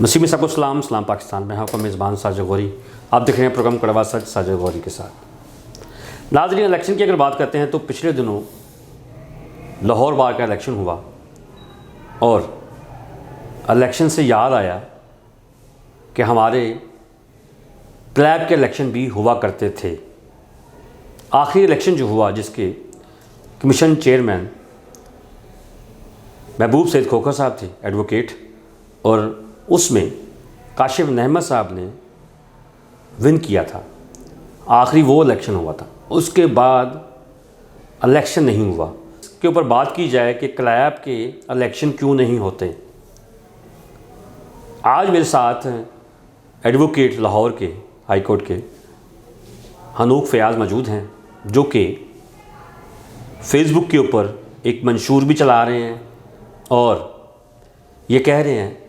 नसीम साहब को सलाम पाकिस्तान में आपका मेज़बान साजिद गौरी। आप देख रहे हैं प्रोग्राम कड़वा सच साजिद गौरी के साथ। नाज़रीन, इलेक्शन की अगर बात करते हैं तो पिछले दिनों लाहौर बार का इलेक्शन हुआ और इलेक्शन से याद आया कि हमारे क्लैब के इलेक्शन भी हुआ करते थे। आखिरी इलेक्शन जो हुआ जिसके कमीशन चेयरमैन महबूब सैयद खोखर साहब थे, एडवोकेट, और उसमें काशिफ अहमद साहब ने विन किया था। आखिरी वो इलेक्शन हुआ था, उसके बाद इलेक्शन नहीं हुआ। इसके ऊपर बात की जाए कि क्लैब के इलेक्शन क्यों नहीं होते। आज मेरे साथ एडवोकेट लाहौर के हाई कोर्ट के हनूक फयाज़ मौजूद हैं, जो कि फेसबुक के ऊपर एक मंशूर भी चला रहे हैं और ये कह रहे हैं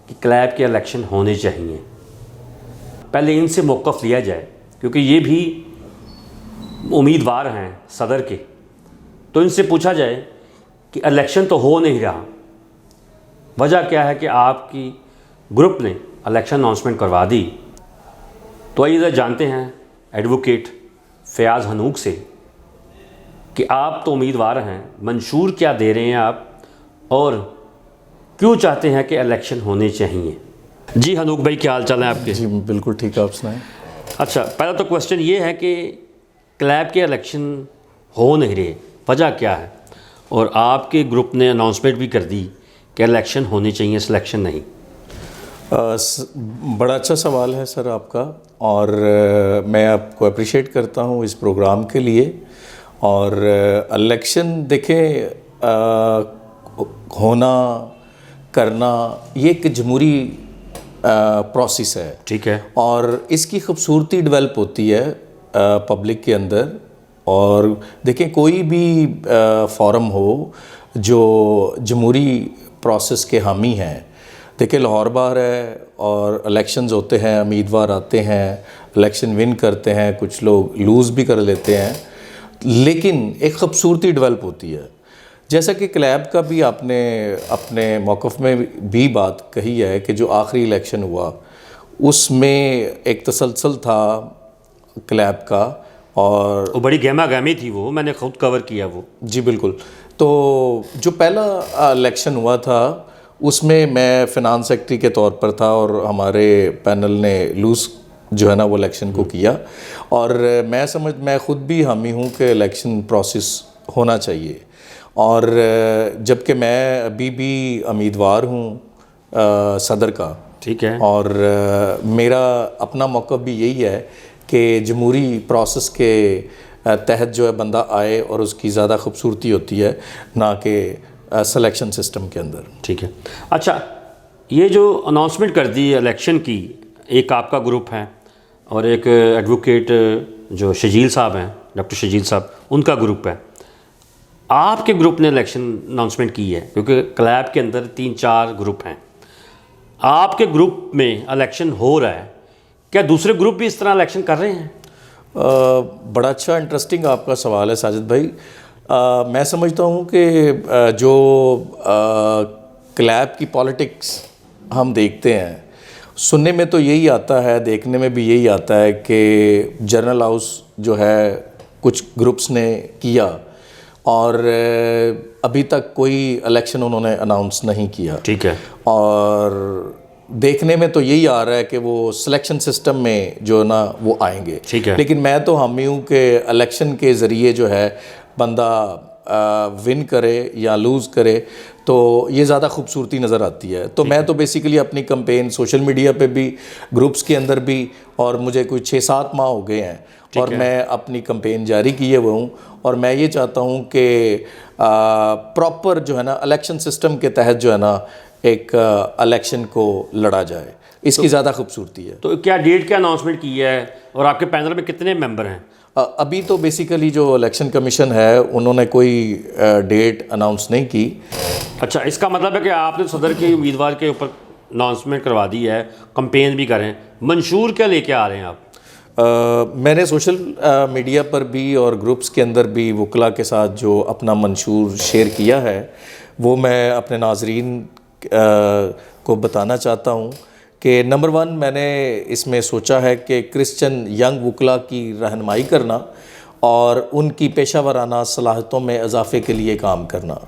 कि क्लैब के इलेक्शन होने चाहिए। पहले इनसे मौक़िफ़ लिया जाए क्योंकि ये भी उम्मीदवार हैं सदर के, तो इनसे पूछा जाए कि इलेक्शन तो हो नहीं रहा, वजह क्या है कि आपकी ग्रुप ने इलेक्शन अनाउंसमेंट करवा दी। तो आइए ज़रा जानते हैं एडवोकेट फयाज़ हनूक से कि आप तो उम्मीदवार हैं, मंशूर क्या दे रहे हैं आप और क्यों चाहते हैं कि इलेक्शन होने चाहिए। जी हनूक भाई, क्या हाल चाल है आपके? जी बिल्कुल ठीक है, आप सुनाएं। अच्छा, पहला तो क्वेश्चन ये है कि क्लैब के इलेक्शन हो नहीं रहे, वजह क्या है? और आपके ग्रुप ने अनाउंसमेंट भी कर दी कि इलेक्शन होने चाहिए, सिलेक्शन नहीं। बड़ा अच्छा सवाल है सर आपका, और मैं आपको अप्रिशिएट करता हूँ इस प्रोग्राम के लिए। और इलेक्शन देखें, होना करना ये एक जमहूरी प्रोसेस है, ठीक है, और इसकी खूबसूरती डेवलप होती है पब्लिक के अंदर। और देखें, कोई भी फोरम हो जो जमहूरी प्रोसेस के हामी हैं, देखिए लाहौर बार है और इलेक्शंस होते हैं, उम्मीदवार आते हैं, इलेक्शन विन करते हैं, कुछ लोग लूज़ भी कर लेते हैं, लेकिन एक खूबसूरती डेवलप होती है। जैसा कि क्लैब का भी आपने अपने मौक़िफ़ में भी बात कही है कि जो आखिरी इलेक्शन हुआ उसमें एक तसलसल था क्लैब का, और वो बड़ी गहमा गहमी थी, वो मैंने खुद कवर किया वो। जी बिल्कुल। तो जो पहला इलेक्शन हुआ था उसमें मैं फ़िनांस सेक्रेटरी के तौर पर था और हमारे पैनल ने लूज़ जो है ना वो इलेक्शन को किया। और मैं ख़ुद भी हामी हूँ कि इलेक्शन प्रोसेस होना चाहिए। और जबकि मैं अभी भी उम्मीदवार हूँ सदर का, ठीक है, और मेरा अपना मौक़िफ़ भी यही है कि जमहूरी प्रोसेस के तहत जो है बंदा आए और उसकी ज़्यादा खूबसूरती होती है, ना कि सिलेक्शन सिस्टम के अंदर। ठीक है। अच्छा, ये जो अनाउंसमेंट कर दी इलेक्शन की, एक आपका ग्रुप है और एक एडवोकेट जो शजील साहब हैं, डॉक्टर शजील साहब, उनका ग्रुप है। आपके ग्रुप ने इलेक्शन अनाउंसमेंट की है क्योंकि क्लैब के अंदर 3-4 ग्रुप हैं। आपके ग्रुप में इलेक्शन हो रहा है, क्या दूसरे ग्रुप भी इस तरह इलेक्शन कर रहे हैं? बड़ा अच्छा इंटरेस्टिंग आपका सवाल है साजिद भाई। मैं समझता हूँ कि जो क्लैब की पॉलिटिक्स हम देखते हैं, सुनने में तो यही आता है, देखने में भी यही आता है कि जनरल हाउस जो है कुछ ग्रुप्स ने किया और अभी तक कोई इलेक्शन उन्होंने अनाउंस नहीं किया। ठीक है। और देखने में तो यही आ रहा है कि वो सिलेक्शन सिस्टम में जो ना वो आएंगे। ठीक है। लेकिन मैं तो हामी हूँ कि इलेक्शन के ज़रिए जो है बंदा विन करे या लूज़ करे तो ये ज़्यादा खूबसूरती नज़र आती है। तो मैं तो बेसिकली अपनी कैंपेन सोशल मीडिया पे भी, ग्रुप्स के अंदर भी, और मुझे कोई 6-7 माह हो गए हैं और मैं अपनी कैंपेन जारी किए हुए हूँ। और मैं ये चाहता हूँ कि प्रॉपर जो है ना इलेक्शन सिस्टम के तहत जो है ना एक इलेक्शन को लड़ा जाए, इसकी ज़्यादा खूबसूरती है। तो क्या डेट क्या अनाउंसमेंट की है और आपके पैनल में कितने मेंबर हैं? अभी तो बेसिकली जो इलेक्शन कमीशन है उन्होंने कोई डेट अनाउंस नहीं की। अच्छा, इसका मतलब है कि आपने सदर के उम्मीदवार के ऊपर अनाउंसमेंट करवा दी है, कैंपेन भी करें, मंशूर क्या लेके आ रहे हैं आप? मैंने सोशल मीडिया पर भी और ग्रुप्स के अंदर भी वकला के साथ जो अपना मंशूर शेयर किया है वो मैं अपने नाजरीन को बताना चाहता हूँ कि नंबर 1 मैंने इसमें सोचा है कि क्रिश्चियन यंग वकला की रहनुमाई करना और उनकी पेशा वराना सलाहियतों में इजाफे के लिए काम करना।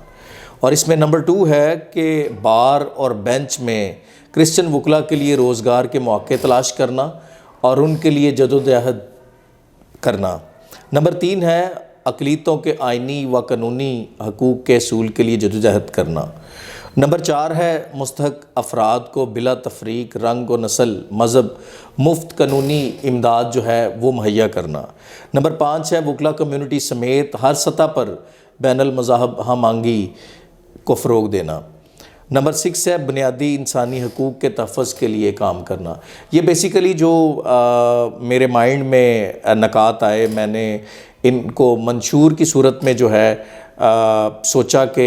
और इसमें नंबर 2 है कि बार और बेंच में क्रिश्चियन वकला के लिए रोज़गार के मौके तलाश करना और उनके लिए जदोजहद करना। नंबर 3 है अक़लीतों के आइनी व कानूनी हकूक़ के असूल के लिए जदोजहद करना। नंबर 4 है मुस्तहक़ अफराद को बिला तफरीक रंग व नस्ल मज़हब मुफ्त कानूनी इमदाद जो है वो मुहैया करना। नंबर 5 है वकला कम्यूनिटी समेत हर सतह पर बैनुल मज़ाहब हम आहंगी को फ़रोग़ देना। नंबर 6 है बुनियादी इंसानी हकूक़ के तहफ़्फ़ुज़ के लिए काम करना। ये बेसिकली जो मेरे माइंड में नकात आए, मैंने इनको मंशूर की सूरत में जो है सोचा कि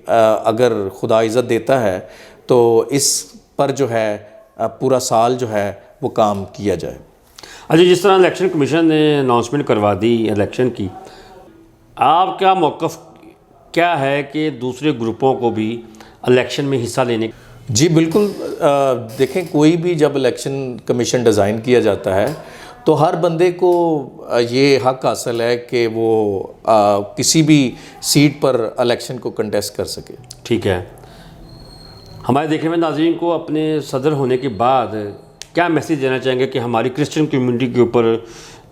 अगर खुदा इज़्ज़त देता है तो इस पर जो है पूरा साल जो है वो काम किया जाए। अच्छा, जिस तरह इलेक्शन कमीशन ने अनाउंसमेंट करवा दी इलेक्शन की, आपका मौक़िफ़ क्या है कि दूसरे ग्रुपों को भी इलेक्शन में हिस्सा लेने? जी बिल्कुल, देखें कोई भी जब इलेक्शन कमीशन डिज़ाइन किया जाता है तो हर बंदे को ये हक़ हासिल है कि वो किसी भी सीट पर इलेक्शन को कंटेस्ट कर सके। ठीक है, हमारे देखने में नाज़रीन को अपने सदर होने के बाद क्या मैसेज देना चाहेंगे कि हमारी क्रिश्चियन कम्युनिटी के ऊपर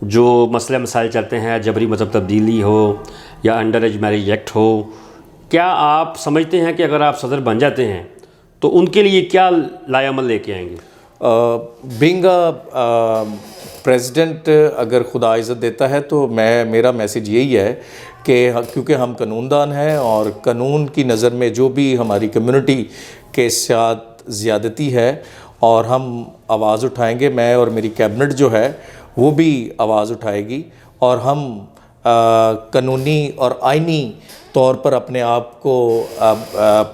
जो मसले मसाइल चलते हैं, जबरी मज़हब तब्दीली हो या अंडर एज मैरिज एक्ट हो, क्या आप समझते हैं कि अगर आप सदर बन जाते हैं तो उनके लिए क्या लाएअमल लेके आएंगे? बीइंग प्रेसिडेंट अगर खुदा इज़्ज़त देता है तो मेरा मैसेज यही है कि क्योंकि हम कानूनदान हैं और कानून की नज़र में जो भी हमारी कम्युनिटी के साथ ज़्यादती है और हम आवाज़ उठाएंगे, मैं और मेरी कैबिनेट जो है वो भी आवाज़ उठाएगी और हम कानूनी और आइनी तौर पर अपने आप को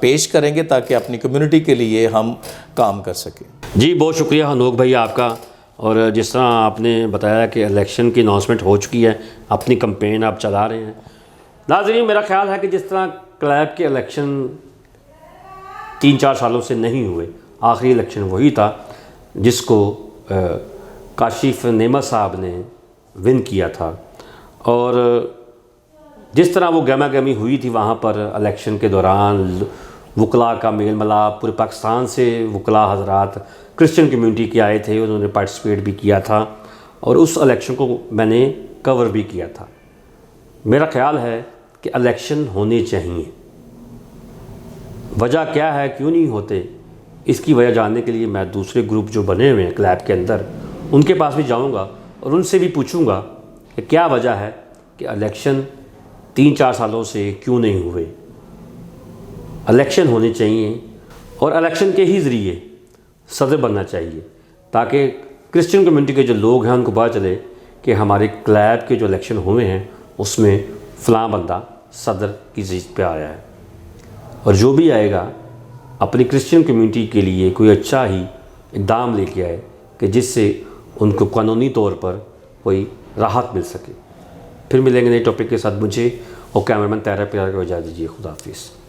पेश करेंगे ताकि अपनी कम्युनिटी के लिए हम काम कर सकें। जी बहुत शुक्रिया हनोक भाई आपका। और जिस तरह आपने बताया कि इलेक्शन की अनाउंसमेंट हो चुकी है, अपनी कैंपेन आप चला रहे हैं। नाज़रीन, मेरा ख्याल है कि जिस तरह क्लैब के इलेक्शन 3-4 सालों से नहीं हुए, आखिरी इलेक्शन वही था जिसको काशिफ नेमत साहब ने विन किया था। और जिस तरह वो गहमा गहमी हुई थी वहाँ पर इलेक्शन के दौरान, वकला का मेल मिलाप, पूरे पाकिस्तान से वकला हजरात क्रिश्चियन कम्युनिटी के आए थे, उन्होंने पार्टिसिपेट भी किया था और उस इलेक्शन को मैंने कवर भी किया था। मेरा ख्याल है कि इलेक्शन होने चाहिए। वजह क्या है, क्यों नहीं होते, इसकी वजह जानने के लिए मैं दूसरे ग्रुप जो बने हुए हैं क्लैब के अंदर, उनके पास भी जाऊंगा और उनसे भी पूछूंगा कि क्या वजह है कि इलेक्शन 3-4 सालों से क्यों नहीं हुए। इलेक्शन होने चाहिए और इलेक्शन के ही ज़रिए सदर बनना चाहिए ताकि क्रिश्चियन कम्युनिटी के जो लोग हैं उनको पता चले कि हमारे क्लैब के जो इलेक्शन हुए हैं उसमें फ़लाँ बंदा सदर की सीट पे आया है और जो भी आएगा अपनी क्रिश्चियन कम्युनिटी के लिए कोई अच्छा ही इक़दाम लेके आए कि जिससे उनको कानूनी तौर पर कोई राहत मिल सके। फिर मिलेंगे नए टॉपिक के साथ। मुझे और कैमरामैन तारा प्यार को इजाज़त दीजिए। खुदा हाफिज़।